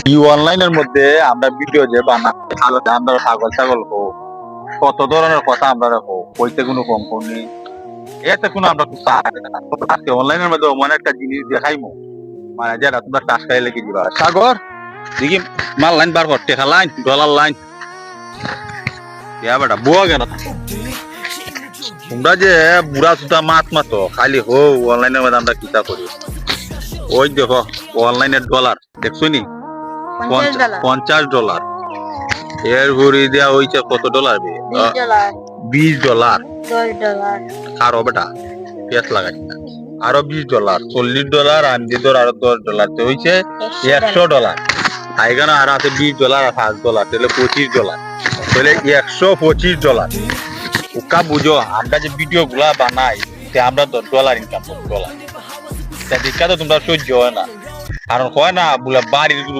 এই অনলাইনের মধ্যে আমরা ভিডিও যে বানাই আমরা ছাগল ছাগল হোক কত ধরনের কথা আমরা হোক কইতে কোনো কম নেই এতে কোনো আমরা অনলাইনের মধ্যে এমন একটা জিনিস দেখাইমো মানে যেটা তোমরা টাস খাই লেগে দিবা সাগর দেখি মাল লাইন বার কর টেকা লাইন ডলার লাইন বেটা বুয়া কেন তোমরা যে বুড়া সুতা মাত মাতো খালি হো অনলাইনের মধ্যে আমরা কিতা করি ওই দেখো অনলাইনের ডলার দেখছো নি $50 এর ঘুরি দেওয়া হয়েছে কত ডলার $20 আরো বেটা পেঁচ লাগাই আরো $20 $40 আন্দি ধর আরো $10 তো হয়েছে $100 এখানে আর আছে $20 আর $5 তাহলে $25 তাহলে $125 ওকা বুঝো আমরা যে ভিডিও গুলা বানাই আমরা $10 ইনকাম করি ডলার দেখা তো তোমরা সহ্য হয় না কারণ হয় না বলে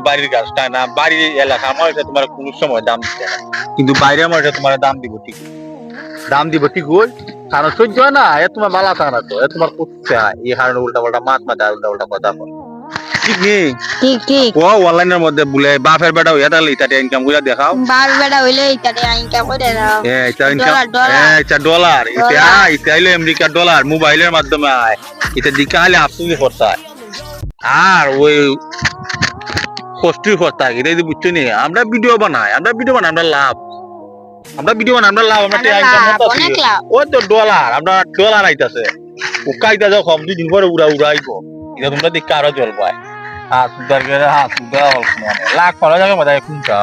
বাড়ির গাছটা না বাড়ির এলাকার মানুষের তোমার কোন সময় দাম দিচ্ছে না কিন্তু বাইরের মানুষের তোমার দাম দিব ঠিক ওই কারণ সহ্য হয় না এ তোমার বালা থাকে না তো এ তোমার করতে হয় এই কারণে উল্টা পাল্টা উল্টা পাল্টা কথা বলে ঠিক নেই ঠিক ও অনলাইনের মধ্যে বলে বাপের বেটা হইয়া তাহলে এটা ইনকাম করে দেখাও বাপের বেটা হইলে এটা ইনকাম করে দাও এটা ইনকাম এটা ডলার এটা হইলো আমেরিকার ডলার মোবাইলের মাধ্যমে আয় এটা দিকে হলে আপনি করতে হয় আর ওই কষ্টের কথা এটা যদি বুঝছো নি আমরা ভিডিও বানাই আমরা লাভ আমরা ওই তো ডলার আমরা ডলার আইতাছে ওকা আইতাছে কম 2 দিন পরে উড়াইব এটা তোমরা দেখে আরো জ্বলবায় সুদার গেলে সুদা লাখ 50 টাকা মধ্যে কোনটা